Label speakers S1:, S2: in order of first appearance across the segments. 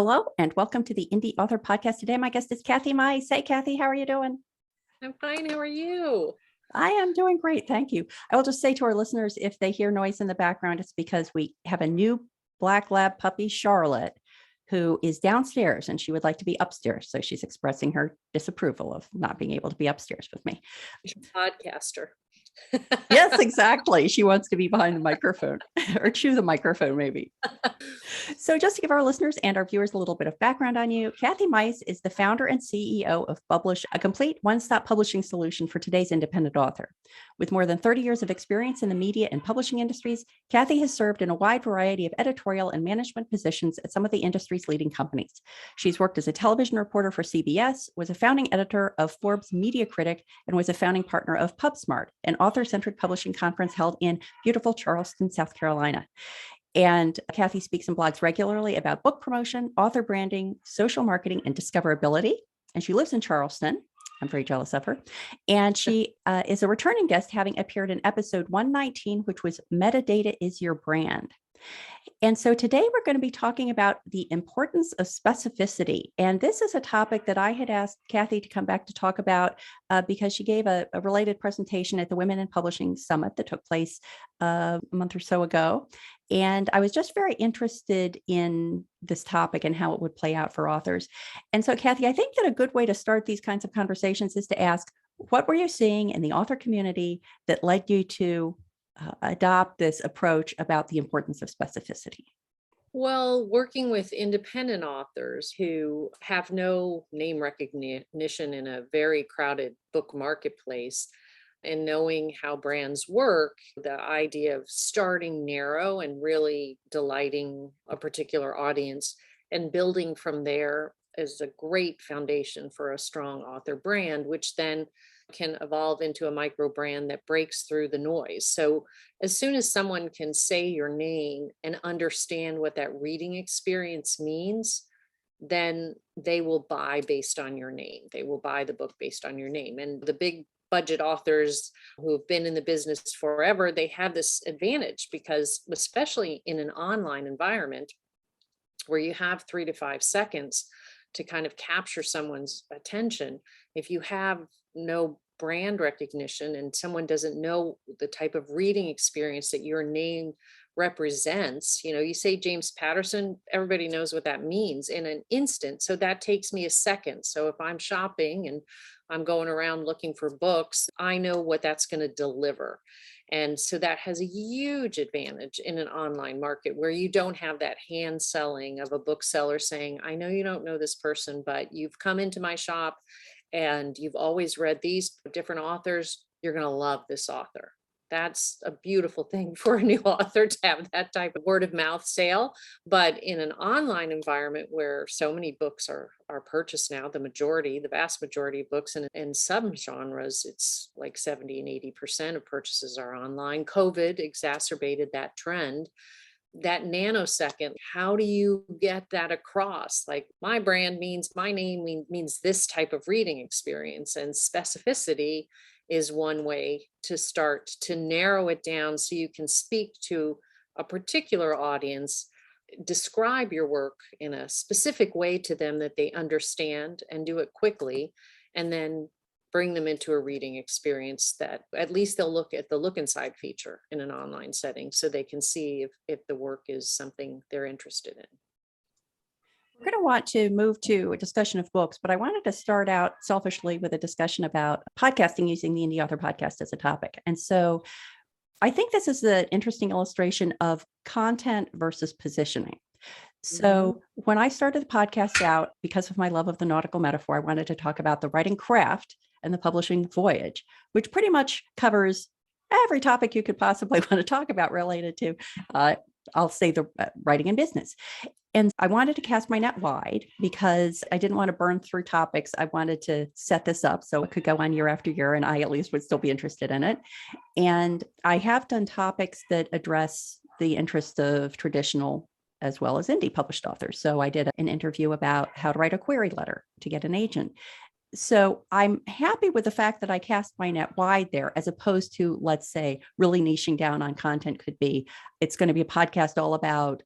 S1: Hello and welcome to the Indy Author Podcast. Today, my guest is Kathy Meis. Hey, Kathy, how are you doing?
S2: I'm fine. How are you?
S1: I am doing great. Thank you. I will just say to our listeners, if they hear noise in the background, it's because we have a new black lab puppy, Charlotte, who is downstairs and she would like to be upstairs. So she's expressing her disapproval of not being able to be upstairs with me.
S2: Podcaster.
S1: Yes, exactly. She wants to be behind the microphone or chew the microphone, maybe. So just to give our listeners and our viewers a little bit of background on you, Kathy Meis is the founder and CEO of Bublish, a complete one-stop publishing solution for today's independent author. With more than 30 years of experience in the media and publishing industries, Kathy has served in a wide variety of editorial and management positions at some of the industry's leading companies. She's worked as a television reporter for CBS, was a founding editor of Forbes MediaCritic, and was a founding partner of PubSmart, an author-centric publishing conference held in beautiful Charleston, South Carolina. And Kathy speaks and blogs regularly about book promotion, author branding, social marketing, and discoverability. And she lives in Charleston. I'm very jealous of her. And she is a returning guest, having appeared in episode 119, which was Metadata is Your Brand. And so today we're going to be talking about the importance of specificity. And this is a topic that I had asked Kathy to come back to talk about because she gave a related presentation at the Women in Publishing Summit that took place a month or so ago. And I was just very interested in this topic and how it would play out for authors. And so, Kathy, I think that a good way to start these kinds of conversations is to ask, what were you seeing in the author community that led you to adopt this approach about the importance of specificity?
S2: Well, working with independent authors who have no name recognition in a very crowded book marketplace, and knowing how brands work, the idea of starting narrow and really delighting a particular audience and building from there is a great foundation for a strong author brand, which then can evolve into a micro brand that breaks through the noise. So as soon as someone can say your name and understand what that reading experience means, then they will buy based on your name. They will buy the book based on your name. And the big budget authors who have been in the business forever, they have this advantage because, especially in an online environment where you have 3 to 5 seconds to kind of capture someone's attention, if you have no brand recognition and someone doesn't know the type of reading experience that your name represents, you say James Patterson, everybody knows what that means in an instant. So that takes me a second. So if I'm shopping and I'm going around looking for books, I know what that's going to deliver. And so that has a huge advantage in an online market where you don't have that hand selling of a bookseller saying, I know you don't know this person, but you've come into my shop and you've always read these different authors. You're going to love this author. That's a beautiful thing for a new author to have that type of word of mouth sale. But in an online environment where so many books are purchased now, the vast majority of books in some genres, it's like 70 and 80% of purchases are online. COVID exacerbated that trend. That nanosecond, how do you get that across? Like, my brand means, my name means this type of reading experience, and specificity is one way to start to narrow it down so you can speak to a particular audience, describe your work in a specific way to them that they understand and do it quickly, and then bring them into a reading experience that at least they'll look at the look inside feature in an online setting so they can see if the work is something they're interested in.
S1: We're going to want to move to a discussion of books, but I wanted to start out selfishly with a discussion about podcasting using the Indy Author Podcast as a topic. And so I think this is an interesting illustration of content versus positioning. So when I started the podcast out, because of my love of the nautical metaphor, I wanted to talk about the writing craft and the publishing voyage, which pretty much covers every topic you could possibly want to talk about related to, I'll say, the writing and business. And I wanted to cast my net wide because I didn't want to burn through topics. I wanted to set this up so it could go on year after year, and I at least would still be interested in it. And I have done topics that address the interest of traditional as well as indie published authors. So I did an interview about how to write a query letter to get an agent. So I'm happy with the fact that I cast my net wide there, as opposed to, let's say, really niching down on content could be, it's going to be a podcast all about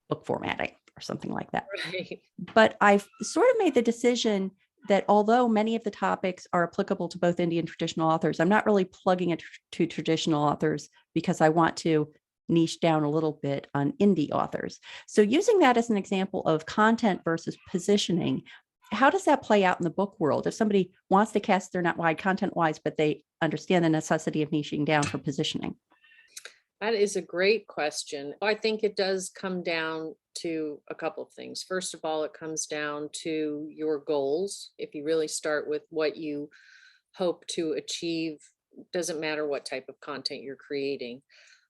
S1: book formatting or something like that.
S2: Right.
S1: But I've sort of made the decision that although many of the topics are applicable to both indie and traditional authors, I'm not really plugging it to traditional authors because I want to niche down a little bit on indie authors. So using that as an example of content versus positioning, how does that play out in the book world? If somebody wants to cast their net wide content-wise, but they understand the necessity of niching down for positioning?
S2: That is a great question. I think it does come down to a couple of things. First of all, it comes down to your goals. If you really start with what you hope to achieve, doesn't matter what type of content you're creating,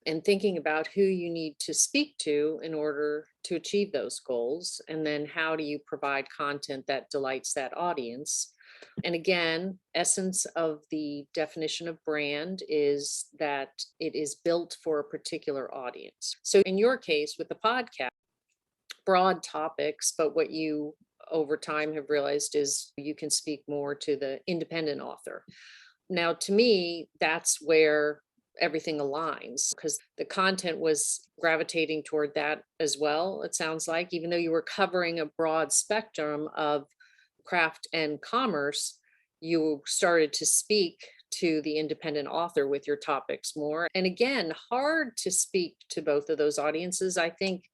S2: and thinking about who you need to speak to in order to achieve those goals. And then how do you provide content that delights that audience? And again, essence of the definition of brand is that it is built for a particular audience. So in your case with the podcast, broad topics, but what you over time have realized is you can speak more to the independent author. Now, to me, that's where everything aligns because the content was gravitating toward that as well. It sounds like, even though you were covering a broad spectrum of craft and commerce, you started to speak to the independent author with your topics more. And again, hard to speak to both of those audiences. I think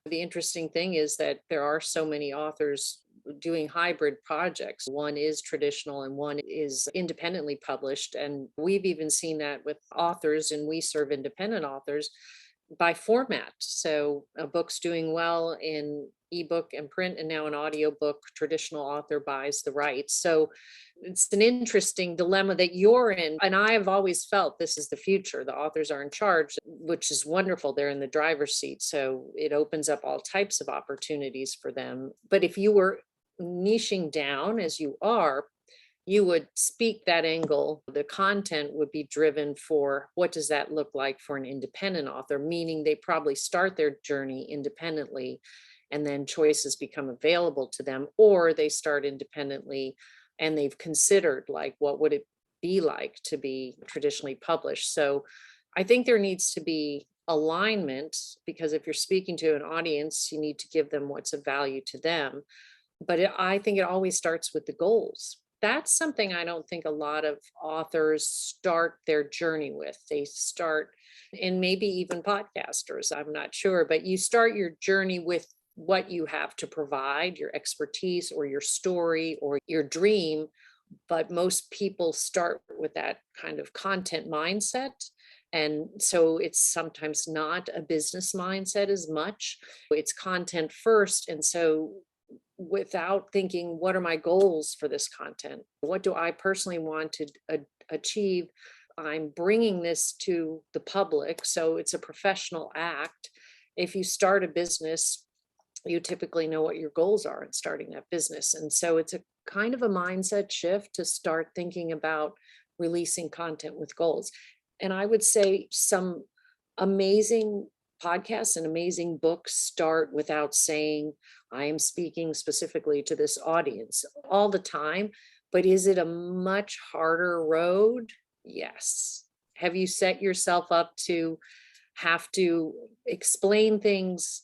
S2: the interesting thing is that there are so many authors doing hybrid projects. One is traditional and one is independently published. And we've even seen that with authors, and we serve independent authors by format. So a book's doing well in ebook and print, and now an audiobook, traditional author buys the rights. So it's an interesting dilemma that you're in. And I have always felt this is the future. The authors are in charge, which is wonderful. They're in the driver's seat. So it opens up all types of opportunities for them. But if you were niching down as you are, you would speak that angle. The content would be driven for what does that look like for an independent author, meaning they probably start their journey independently and then choices become available to them, or they start independently and they've considered like, what would it be like to be traditionally published? So I think there needs to be alignment, because if you're speaking to an audience, you need to give them what's of value to them. But I think it always starts with the goals. That's something I don't think a lot of authors start their journey with. They start, and maybe even podcasters, I'm not sure, but you start your journey with what you have to provide, your expertise or your story or your dream. But most people start with that kind of content mindset. And so it's sometimes not a business mindset as much. It's content first. And so without thinking, what are my goals for this content? What do I personally want to achieve? I'm bringing this to the public. So it's a professional act. If you start a business, you typically know what your goals are in starting that business. And so it's a kind of a mindset shift to start thinking about releasing content with goals. And I would say some amazing podcasts and amazing books start without saying, I am speaking specifically to this audience all the time. But is it a much harder road? Yes. Have you set yourself up to have to explain things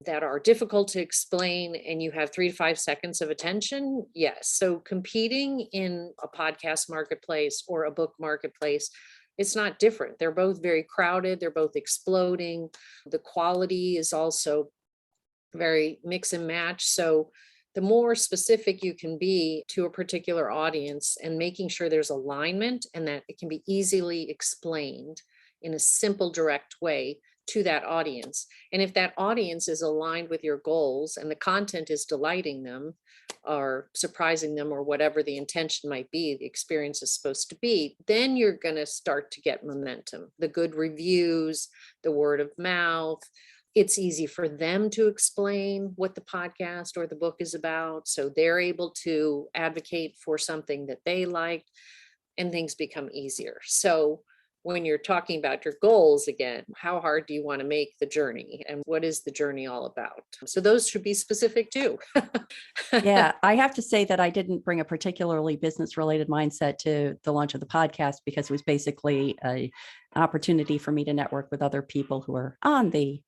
S2: that are difficult to explain and you have 3 to 5 seconds of attention? Yes. So competing in a podcast marketplace or a book marketplace, it's not different. They're both very crowded. They're both exploding. The quality is also very mix and match. So the more specific you can be to a particular audience and making sure there's alignment and that it can be easily explained in a simple, direct way to that audience. And if that audience is aligned with your goals and the content is delighting them or surprising them or whatever the intention might be, the experience is supposed to be, then you're going to start to get momentum, the good reviews, the word of mouth. It's easy for them to explain what the podcast or the book is about. So they're able to advocate for something that they like, and things become easier. So when you're talking about your goals, again, how hard do you want to make the journey and what is the journey all about? So those should be specific too.
S1: Yeah, I have to say that I didn't bring a particularly business related mindset to the launch of the podcast because it was basically an opportunity for me to network with other people who are on the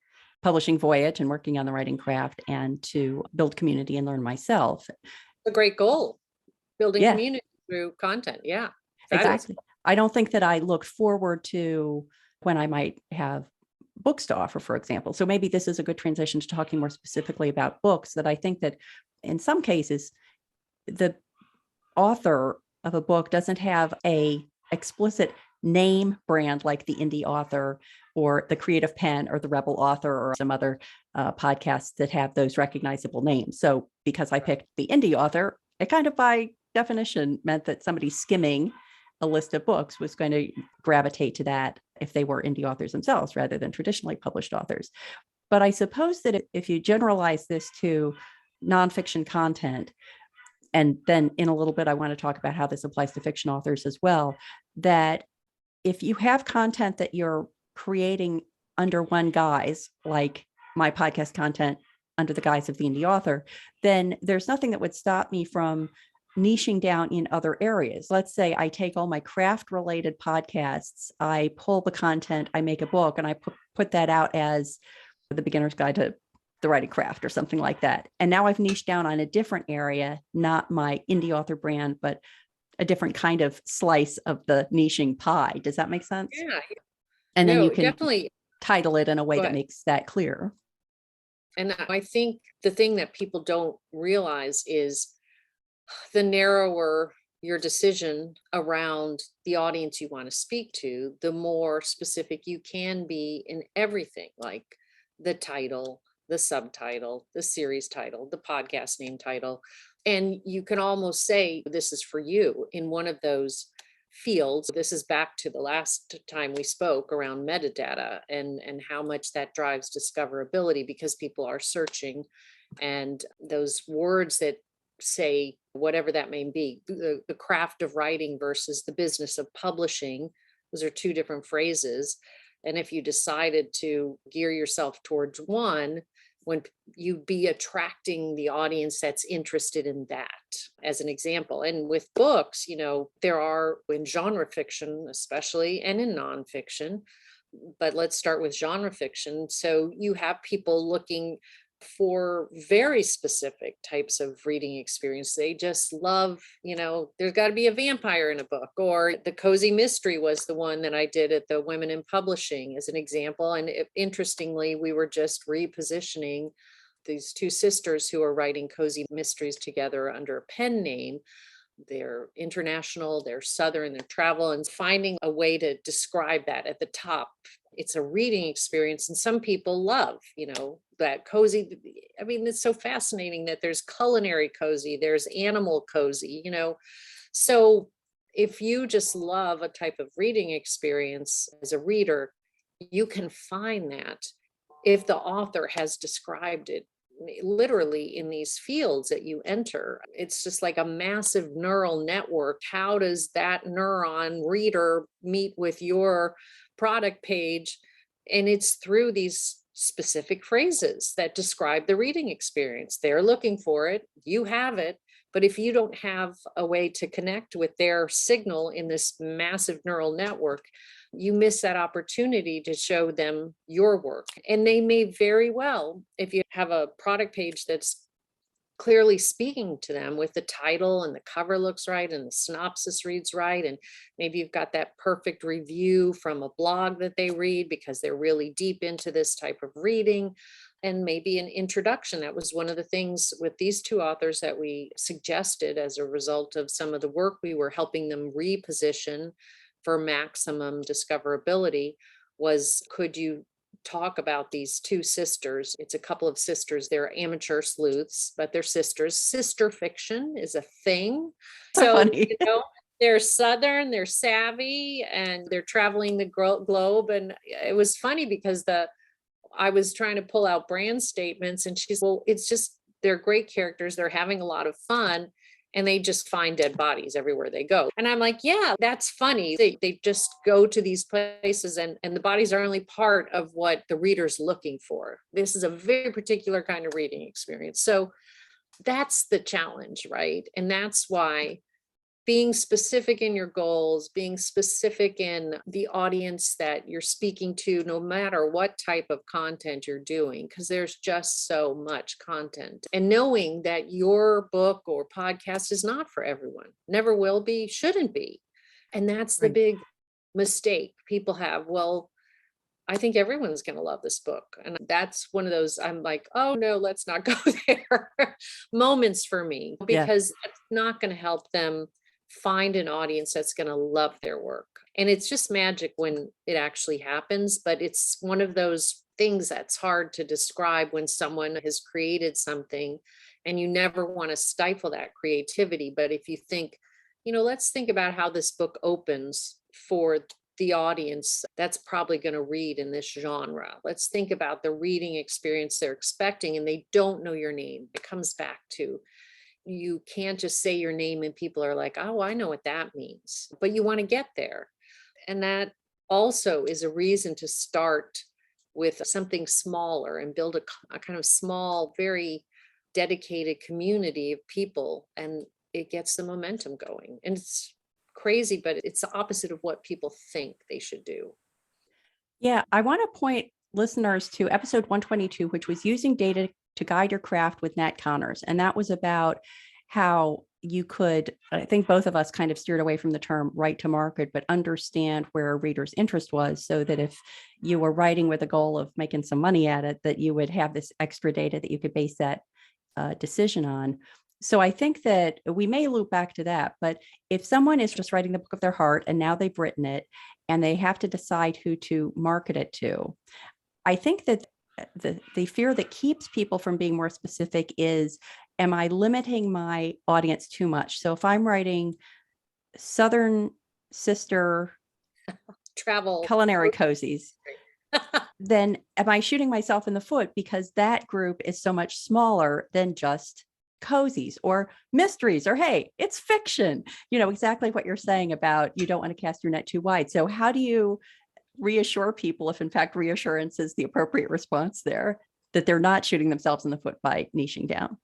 S1: publishing voyage and working on the writing craft and to build community and learn myself.
S2: A great goal, building
S1: Yeah,
S2: community through content. Yeah. Fabulous.
S1: exactly. I don't think that I look forward to when I might have books to offer, for example. So maybe this is a good transition to talking more specifically about books, that I think that in some cases, the author of a book doesn't have a explicit name brand like the Indy Author or the Creative Pen or the Rebel Author or some other podcasts that have those recognizable names. So because I picked the Indy Author, it kind of by definition meant that somebody skimming a list of books was going to gravitate to that if they were indie authors themselves rather than traditionally published authors. But I suppose that if you generalize this to nonfiction content, and then in a little bit, I want to talk about how this applies to fiction authors as well, that if you have content that you're creating under one guise, like my podcast content under the guise of the Indie Author, then there's nothing that would stop me from niching down in other areas. Let's say I take all my craft related podcasts, I pull the content, I make a book, and I put that out as the beginner's guide to the writing craft or something like that. And now I've niched down on a different area, not my Indie Author brand, but a different kind of slice of the niching pie. Does that make sense?
S2: Yeah.
S1: And then
S2: No,
S1: you can
S2: definitely
S1: title it in a way
S2: Go
S1: that
S2: ahead.
S1: makes that clear.
S2: And I think the thing that people don't realize is the narrower your decision around the audience you want to speak to, the more specific you can be in everything, like the title, the subtitle, the series title, the podcast name title. And you can almost say, this is for you in one of those fields. This is back to the last time we spoke around metadata and how much that drives discoverability, because people are searching, and those words that say whatever that may be, the craft of writing versus the business of publishing, those are two different phrases. And if you decided to gear yourself towards one, when you'd be attracting the audience that's interested in that, as an example. And with books, there are, in genre fiction especially, and in nonfiction, but let's start with genre fiction. So you have people looking for very specific types of reading experience. They just love, there's got to be a vampire in a book, or the cozy mystery was the one that I did at the Women in Publishing as an example. And interestingly, we were just repositioning these two sisters who are writing cozy mysteries together under a pen name. They're international, they're Southern, they're travel, and finding a way to describe that at the top. It's a reading experience, and some people love, that cozy. I mean, it's so fascinating that there's culinary cozy, there's animal cozy, So if you just love a type of reading experience as a reader, you can find that if the author has described it literally in these fields that you enter. It's just like a massive neural network. How does that neuron reader meet with your product page? And it's through these specific phrases that describe the reading experience. They're looking for it, you have it. But if you don't have a way to connect with their signal in this massive neural network, you miss that opportunity to show them your work. And they may very well, if you have a product page that's clearly speaking to them with the title and the cover looks right and the synopsis reads right, and maybe you've got that perfect review from a blog that they read because they're really deep into this type of reading, and maybe an introduction. That was one of the things with these two authors that we suggested as a result of some of the work we were helping them reposition for maximum discoverability, was, could you talk about these two sisters? It's a couple of sisters. They're amateur sleuths, but they're sisters. Sister fiction is a thing. So,
S1: Funny.
S2: they're Southern, they're savvy, and they're traveling the globe. And it was funny because I was trying to pull out brand statements, and she's, well, it's just, they're great characters. They're having a lot of fun, and they just find dead bodies everywhere they go. And I'm like, yeah, that's funny. They just go to these places, and the bodies are only part of what the reader's looking for. This is a very particular kind of reading experience. So that's the challenge, right? And that's why being specific in your goals, being specific in the audience that you're speaking to, no matter what type of content you're doing, because there's just so much content. And knowing that your book or podcast is not for everyone, never will be, shouldn't be. And that's the big mistake people have. Well, I think everyone's going to love this book. And that's one of those, I'm like, oh no, let's not go there moments for me, because it's not going to help them find an audience that's going to love their work. And it's just magic when it actually happens. But it's one of those things that's hard to describe when someone has created something and you never want to stifle that creativity. But if you think, let's think about how this book opens for the audience that's probably going to read in this genre. Let's think about the reading experience they're expecting, and they don't know your name. It comes back to, you can't just say your name and people are like, oh, I know what that means, but you want to get there. And that also is a reason to start with something smaller and build a kind of small, very dedicated community of people, and it gets the momentum going. And it's crazy, but it's the opposite of what people think they should do.
S1: Yeah, I want to point listeners to episode 122, which was using data to guide your craft with Nat Connors. And that was about how you could, I think both of us kind of steered away from the term right to market, but understand where a reader's interest was, so that if you were writing with a goal of making some money at it, that you would have this extra data that you could base that decision on. So I think that we may loop back to that, but if someone is just writing the book of their heart and now they've written it and they have to decide who to market it to, I think that the fear that keeps people from being more specific is, am I limiting my audience too much? So if I'm writing Southern Sister
S2: travel
S1: culinary cozies, then am I shooting myself in the foot, because that group is so much smaller than just cozies or mysteries, or hey, it's fiction, exactly what you're saying about you don't want to cast your net too wide. So how do you reassure people, if in fact reassurance is the appropriate response there, that they're not shooting themselves in the foot by niching down?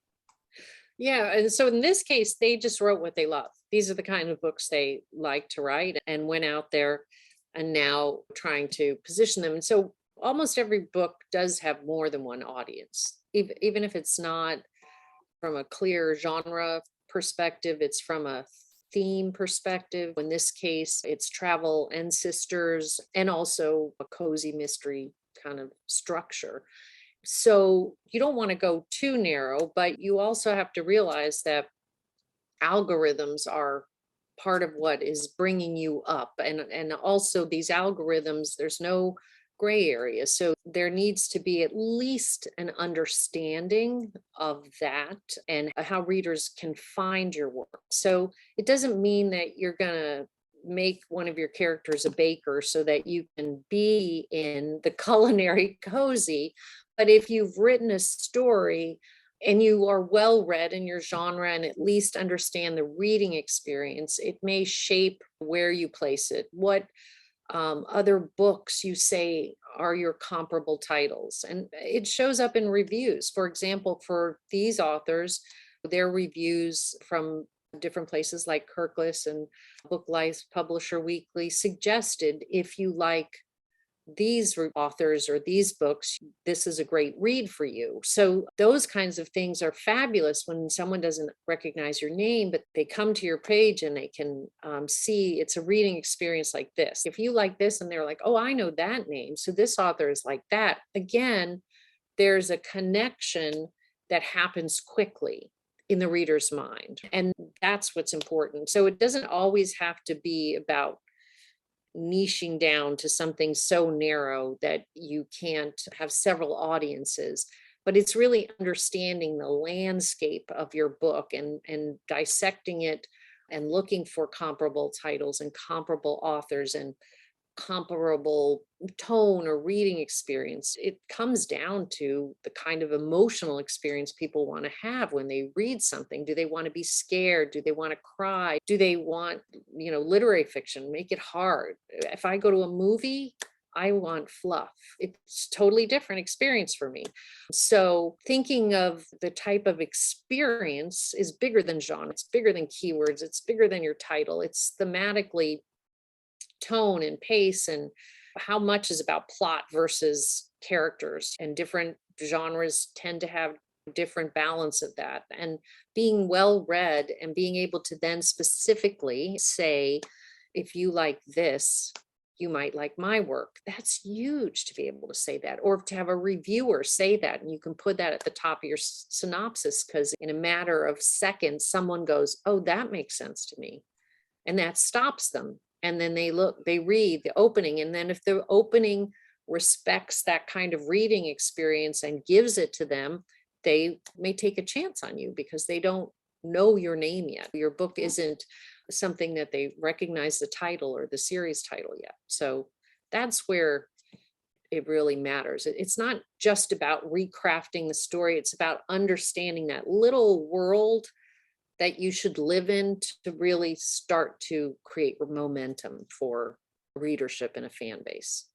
S2: Yeah. And so in this case, they just wrote what they love. These are the kind of books they like to write, and went out there and now trying to position them. And so almost every book does have more than one audience, even if it's not from a clear genre perspective, it's from a theme perspective. In this case, it's travel and sisters, and also a cozy mystery kind of structure. So you don't want to go too narrow, but you also have to realize that algorithms are part of what is bringing you up. And also these algorithms, there's no gray area. So there needs to be at least an understanding of that and how readers can find your work. So it doesn't mean that you're going to make one of your characters a baker so that you can be in the culinary cozy. But if you've written a story and you are well read in your genre and at least understand the reading experience, it may shape where you place it, what other books you say are your comparable titles. And it shows up in reviews. For example, for these authors, their reviews from different places like Kirklis and Book Life, Publisher Weekly suggested, if you like these authors or these books, this is a great read for you. So those kinds of things are fabulous when someone doesn't recognize your name, but they come to your page and they can see it's a reading experience like this. If you like this and they're like, oh, I know that name, so this author is like that. Again, there's a connection that happens quickly in the reader's mind. And that's what's important. So it doesn't always have to be about niching down to something so narrow that you can't have several audiences, but it's really understanding the landscape of your book and dissecting it and looking for comparable titles and comparable authors and comparable tone or reading experience. It comes down to the kind of emotional experience people want to have when they read something. Do they want to be scared? Do they want to cry? Do they want, literary fiction? Make it hard. If I go to a movie, I want fluff. It's totally different experience for me. So thinking of the type of experience is bigger than genre. It's bigger than keywords. It's bigger than your title. It's thematically tone and pace, and how much is about plot versus characters, and different genres tend to have different balance of that. And being well read and being able to then specifically say, if you like this, you might like my work. That's huge to be able to say that, or to have a reviewer say that, and you can put that at the top of your synopsis, because in a matter of seconds, someone goes, oh, that makes sense to me. And that stops them. And then they read the opening. And then if the opening respects that kind of reading experience and gives it to them, they may take a chance on you because they don't know your name yet. Your book isn't something that they recognize the title or the series title yet. So that's where it really matters. It's not just about recrafting the story. It's about understanding that little world that you should live in to really start to create momentum for readership and a fan base.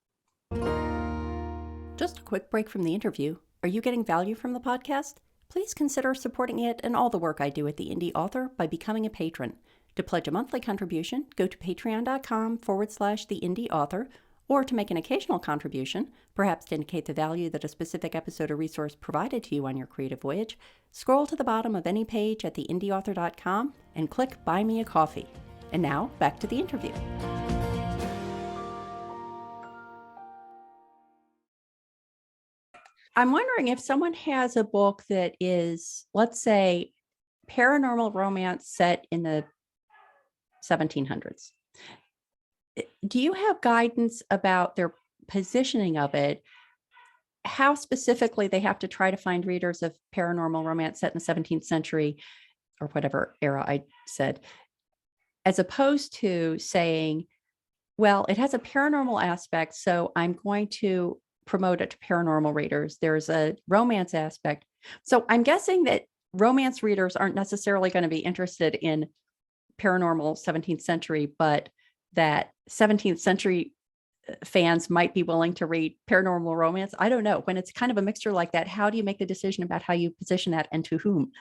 S1: Just a quick break from the interview. Are you getting value from the podcast? Please consider supporting it and all the work I do at the Indy Author by becoming a patron. To pledge a monthly contribution, go to patreon.com/the Indy Author, or to make an occasional contribution, perhaps to indicate the value that a specific episode or resource provided to you on your creative voyage, scroll to the bottom of any page at theindyauthor.com and click Buy Me a Coffee. And now, back to the interview. I'm wondering if someone has a book that is, let's say, paranormal romance set in the 1700s. Do you have guidance about their positioning of it? How specifically they have to try to find readers of paranormal romance set in the 17th century, or whatever era I said, as opposed to saying, well, it has a paranormal aspect, so I'm going to promote it to paranormal readers. There's a romance aspect. So I'm guessing that romance readers aren't necessarily going to be interested in paranormal 17th century, but that 17th century fans might be willing to read paranormal romance. I don't know. When it's kind of a mixture like that, how do you make the decision about how you position that and to whom?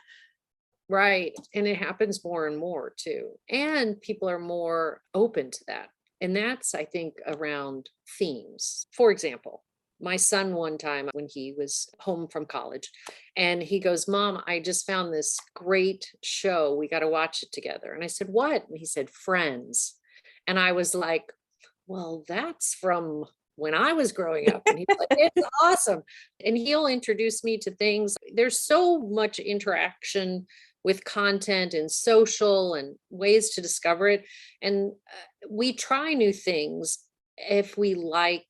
S2: Right. And it happens more and more too. And people are more open to that. And that's, I think, around themes. For example, my son one time when he was home from college, and he goes, Mom, I just found this great show. We got to watch it together. And I said, what? And he said, Friends. And I was like, well, that's from when I was growing up. And he's like, it's awesome. And he'll introduce me to things. There's so much interaction with content and social and ways to discover it. And we try new things if we like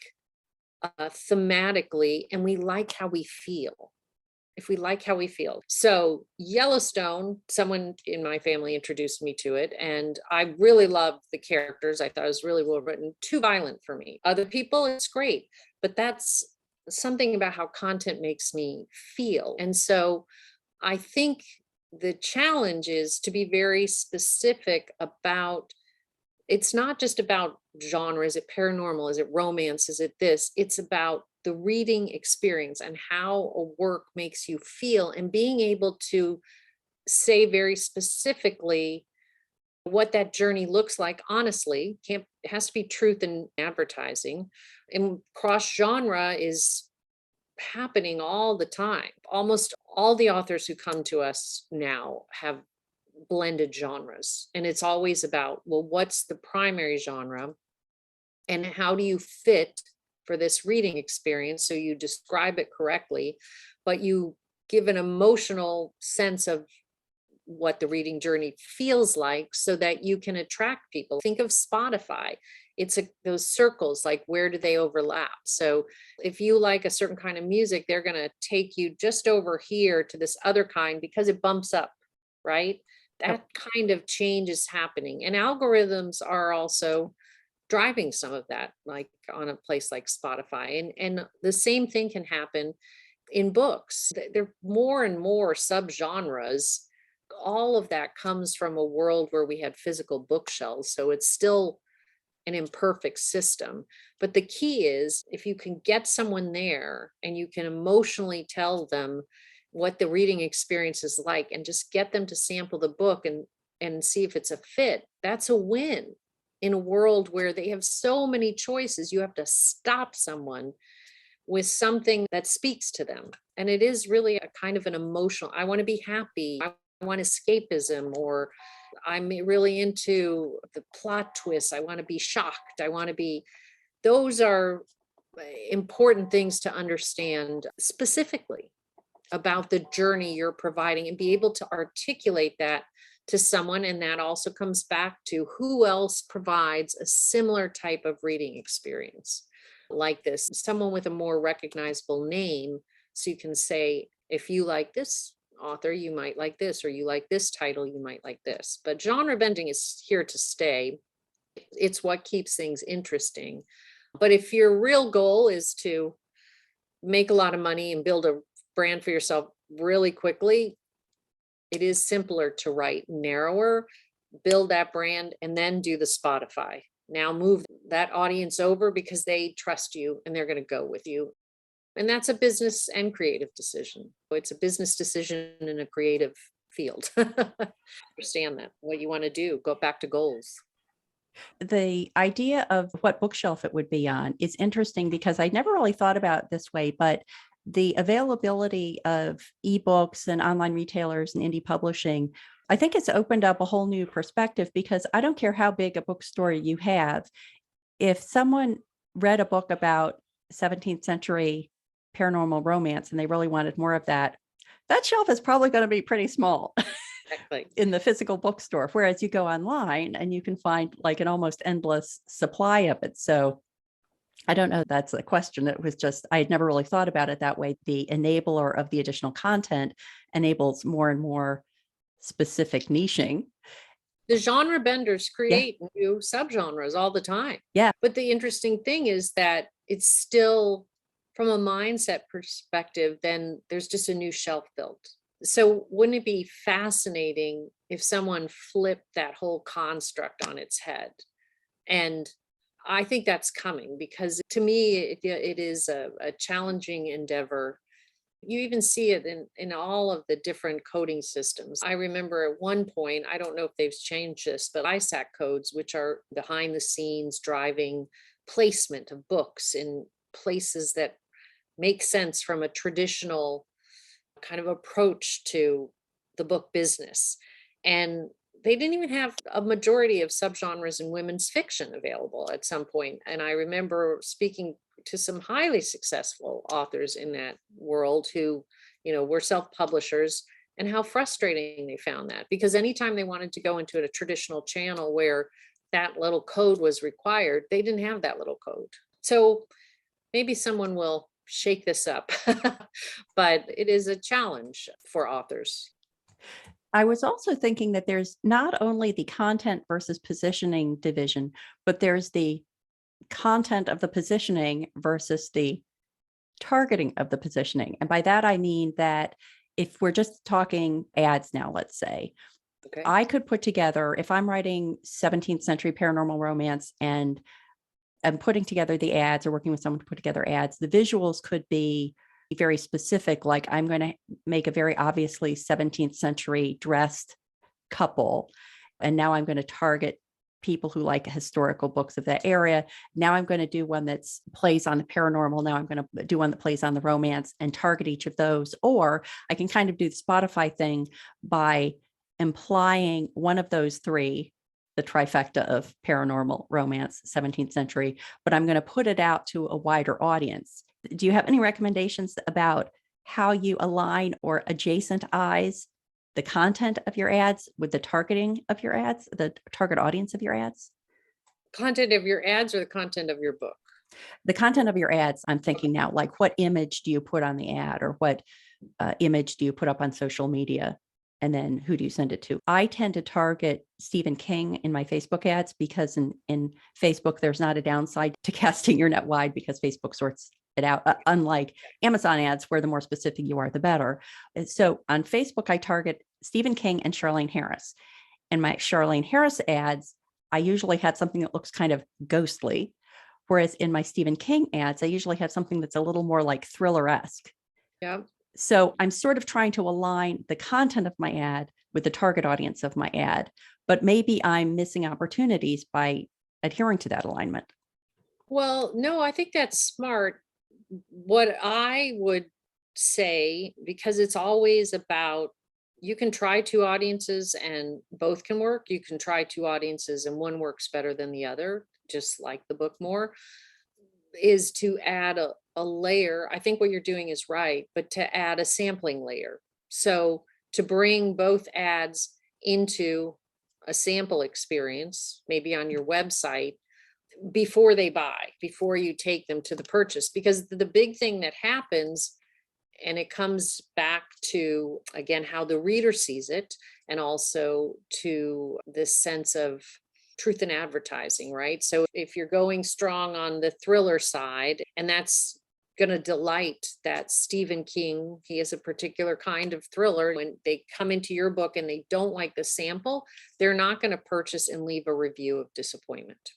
S2: thematically, and we like how we feel. If we like how we feel. So Yellowstone, someone in my family introduced me to it, and I really loved the characters. I thought it was really well written, too violent for me. Other people, it's great, but that's something about how content makes me feel. And so I think the challenge is to be very specific about, it's not just about genre. Is it paranormal? Is it romance? Is it this? It's about the reading experience and how a work makes you feel, and being able to say very specifically what that journey looks like. Honestly, it has to be truth in advertising. And cross genre is happening all the time. Almost all the authors who come to us now have blended genres, and it's always about, well, what's the primary genre and how do you fit for this reading experience? So you describe it correctly, but you give an emotional sense of what the reading journey feels like so that you can attract people. Think of Spotify. It's those circles, like where do they overlap? So if you like a certain kind of music, they're going to take you just over here to this other kind because it bumps up, right? That kind of change is happening. And algorithms are also driving some of that, like on a place like Spotify. And the same thing can happen in books. There are more and more subgenres. All of that comes from a world where we had physical bookshelves. So it's still an imperfect system. But the key is if you can get someone there and you can emotionally tell them what the reading experience is like and just get them to sample the book and see if it's a fit, that's a win. In a world where they have so many choices, you have to stop someone with something that speaks to them. And it is really a kind of an emotional, I want to be happy, I want escapism, or I'm really into the plot twist, I want to be shocked, I want to be, those are important things to understand specifically about the journey you're providing and be able to articulate that to someone. And that also comes back to who else provides a similar type of reading experience like this, someone with a more recognizable name. So you can say, if you like this author, you might like this, or you like this title, you might like this. But genre bending is here to stay. It's what keeps things interesting. But if your real goal is to make a lot of money and build a brand for yourself really quickly, it is simpler to write narrower, build that brand, and then do the Spotify. Now move that audience over because they trust you and they're going to go with you. And that's a business and creative decision. It's a business decision in a creative field. Understand that, what you want to do, go back to goals.
S1: The idea of what bookshelf it would be on is interesting because I never really thought about it this way, but the availability of ebooks and online retailers and indie publishing, I think it's opened up a whole new perspective because I don't care how big a bookstore you have. If someone read a book about 17th century paranormal romance and they really wanted more of that, that shelf is probably going to be pretty small.
S2: Exactly.
S1: In the physical bookstore, whereas you go online and you can find like an almost endless supply of it. So I don't know, that's a question that was just, I had never really thought about it that way. The enabler of the additional content enables more and more specific niching.
S2: The genre benders create new subgenres all the time.
S1: Yeah.
S2: But the interesting thing is that it's still, from a mindset perspective, then there's just a new shelf built. So wouldn't it be fascinating if someone flipped that whole construct on its head? And I think that's coming because to me, it is a challenging endeavor. You even see it in all of the different coding systems. I remember at one point, I don't know if they've changed this, but ISAC codes, which are behind the scenes driving placement of books in places that make sense from a traditional kind of approach to the book business. And they didn't even have a majority of subgenres in women's fiction available at some point. And I remember speaking to some highly successful authors in that world who, were self-publishers, and how frustrating they found that, because anytime they wanted to go into a traditional channel where that little code was required, they didn't have that little code. So maybe someone will shake this up, but it is a challenge for authors.
S1: I was also thinking that there's not only the content versus positioning division, but there's the content of the positioning versus the targeting of the positioning. And by that, I mean that if we're just talking ads now, let's say,
S2: Okay.
S1: I could put together, if I'm writing 17th century paranormal romance and I'm putting together the ads or working with someone to put together ads, the visuals could be very specific. Like I'm going to make a very obviously 17th century dressed couple. And now I'm going to target people who like historical books of that area. Now I'm going to do one that's plays on the paranormal. Now I'm going to do one that plays on the romance and target each of those. Or I can kind of do the Spotify thing by implying one of those three, the trifecta of paranormal, romance, 17th century, but I'm going to put it out to a wider audience. Do you have any recommendations about how you align or adjacent eyes the content of your ads with the targeting of your ads, the target audience of your ads?
S2: Content of your ads or the content of your book?
S1: The content of your ads, I'm thinking now, like what image do you put on the ad, or what image do you put up on social media? And then who do you send it to? I tend to target Stephen King in my Facebook ads because in Facebook, there's not a downside to casting your net wide because Facebook sorts it out, unlike Amazon ads, where the more specific you are, the better. So on Facebook, I target Stephen King and Charlene Harris. And my Charlene Harris ads, I usually had something that looks kind of ghostly. Whereas in my Stephen King ads, I usually have something that's a little more like thriller-esque.
S2: Yeah.
S1: So I'm sort of trying to align the content of my ad with the target audience of my ad, but maybe I'm missing opportunities by adhering to that alignment.
S2: Well, no, I think that's smart. What I would say, because it's always about, you can try two audiences and both can work. You can try two audiences and one works better than the other, just like the book more, is to add a layer. I think what you're doing is right, but to add a sampling layer. So to bring both ads into a sample experience, maybe on your website, before they buy, before you take them to the purchase. Because the big thing that happens, and it comes back to, again, how the reader sees it, and also to this sense of truth in advertising, right? So if you're going strong on the thriller side, and that's going to delight that Stephen King, he is a particular kind of thriller. When they come into your book and they don't like the sample, they're not going to purchase and leave a review of disappointment.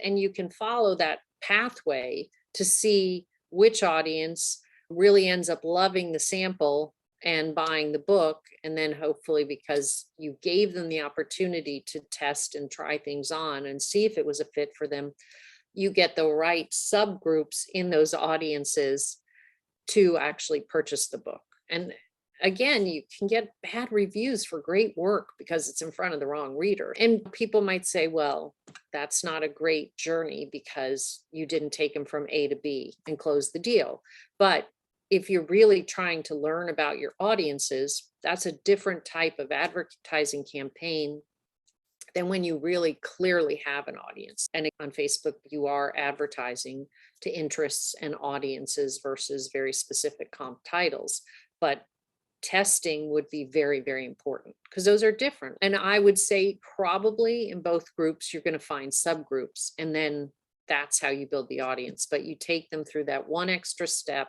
S2: And you can follow that pathway to see which audience really ends up loving the sample and buying the book. And then hopefully, because you gave them the opportunity to test and try things on and see if it was a fit for them, you get the right subgroups in those audiences to actually purchase the book. And again, you can get bad reviews for great work because it's in front of the wrong reader. And people might say, well, that's not a great journey because you didn't take them from A to B and close the deal. But if you're really trying to learn about your audiences, that's a different type of advertising campaign than when you really clearly have an audience. And on Facebook, you are advertising to interests and audiences versus very specific comp titles. But testing would be very, very important because those are different. And I would say probably in both groups, you're going to find subgroups, and then that's how you build the audience. But you take them through that one extra step,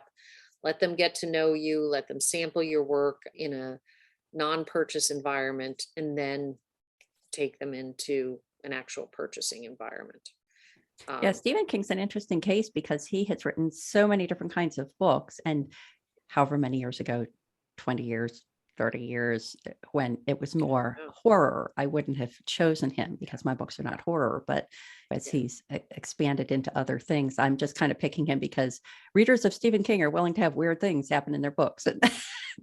S2: let them get to know you, let them sample your work in a non-purchase environment, and then take them into an actual purchasing environment.
S1: Yeah, Stephen King's an interesting case because he has written so many different kinds of books, and however many years ago, 20 years, 30 years, when it was more horror, I wouldn't have chosen him because my books are not horror. But as he's expanded into other things, I'm just kind of picking him because readers of Stephen King are willing to have weird things happen in their books.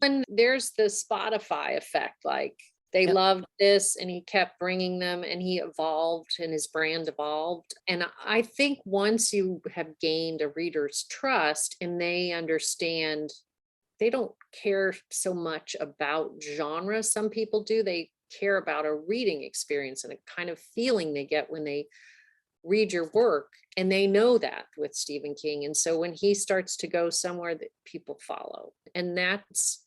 S2: And there's the Spotify effect, like they loved this and he kept bringing them and he evolved and his brand evolved. And I think once you have gained a reader's trust and they understand, they don't care so much about genre. Some people do. They care about a reading experience and a kind of feeling they get when they read your work. And they know that with Stephen King. And so when he starts to go somewhere, that people follow. And that's,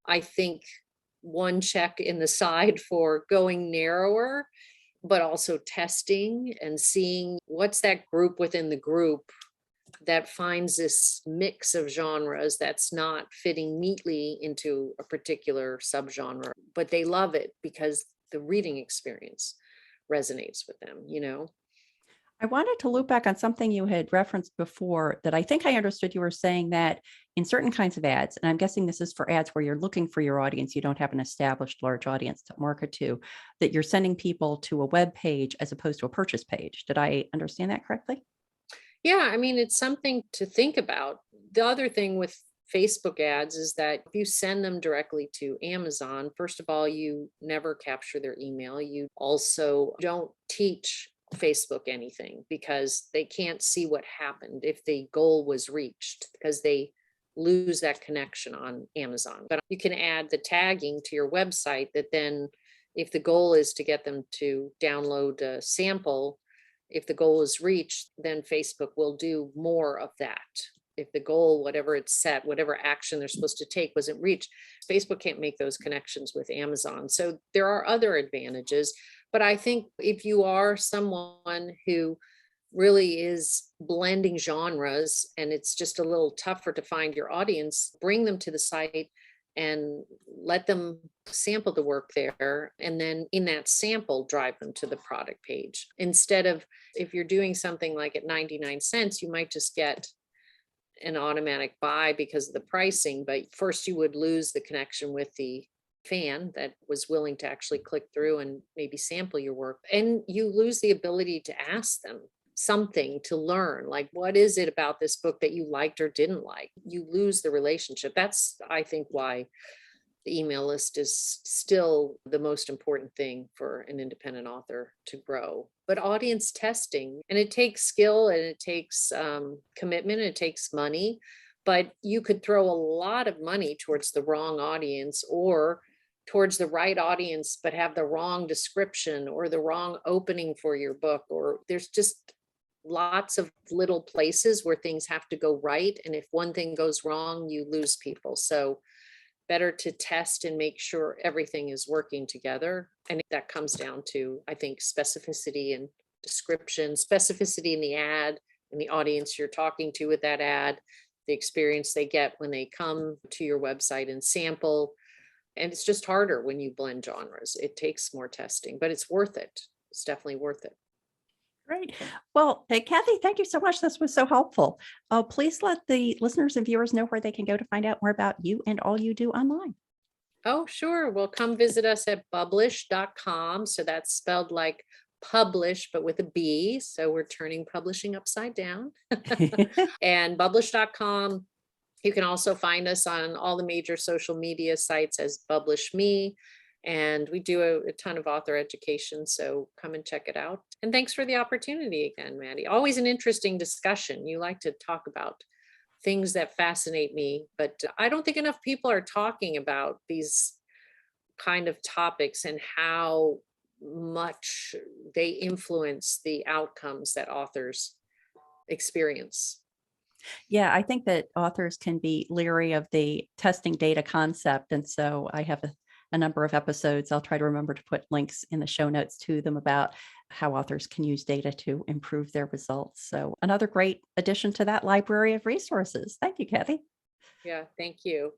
S2: I think, one check in the side for going narrower, but also testing and seeing what's that group within the group that finds this mix of genres that's not fitting neatly into a particular subgenre, but they love it because the reading experience resonates with them, you know?
S1: I wanted to loop back on something you had referenced before that I think I understood. You were saying that in certain kinds of ads, and I'm guessing this is for ads where you're looking for your audience, you don't have an established large audience to market to, that you're sending people to a web page as opposed to a purchase page. Did I understand that correctly?
S2: Yeah, I mean, it's something to think about. The other thing with Facebook ads is that if you send them directly to Amazon, first of all, you never capture their email. You also don't teach Facebook anything because they can't see what happened if the goal was reached, because they lose that connection on Amazon. But you can add the tagging to your website that then, if the goal is to get them to download a sample, if the goal is reached, then Facebook will do more of that. If the goal, whatever it's set, whatever action they're supposed to take wasn't reached, Facebook can't make those connections with Amazon. So there are other advantages. But I think if you are someone who really is blending genres and it's just a little tougher to find your audience, bring them to the site and let them sample the work there. And then in that sample, drive them to the product page. Instead of, if you're doing something like at 99 cents, you might just get an automatic buy because of the pricing, but first you would lose the connection with the fan that was willing to actually click through and maybe sample your work. And you lose the ability to ask them something to learn, like, what is it about this book that you liked or didn't like? You lose the relationship. That's, I think, why the email list is still the most important thing for an independent author to grow. But audience testing, and it takes skill and it takes commitment, and it takes money, but you could throw a lot of money towards the wrong audience or towards the right audience, but have the wrong description or the wrong opening for your book, or there's just lots of little places where things have to go right. And if one thing goes wrong, you lose people. So better to test and make sure everything is working together. And that comes down to, I think, specificity and description, specificity in the ad and the audience you're talking to with that ad, the experience they get when they come to your website and sample. And it's just harder when you blend genres. It takes more testing, but it's worth it. It's definitely worth it.
S1: Great. Well, hey, Kathy, thank you so much. This was so helpful. Please let the listeners and viewers know where they can go to find out more about you and all you do online.
S2: Oh, sure. Well, come visit us at bublish.com. So that's spelled like publish, but with a B. So we're turning publishing upside down. And bublish.com. You can also find us on all the major social media sites as Bublish Me. And we do a ton of author education. So come and check it out. And thanks for the opportunity again, Maddie. Always an interesting discussion. You like to talk about things that fascinate me, but I don't think enough people are talking about these kind of topics and how much they influence the outcomes that authors experience.
S1: Yeah, I think that authors can be leery of the testing data concept. And so I have a number of episodes. I'll try to remember to put links in the show notes to them about how authors can use data to improve their results. So another great addition to that library of resources. Thank you, Kathy.
S2: Yeah, thank you.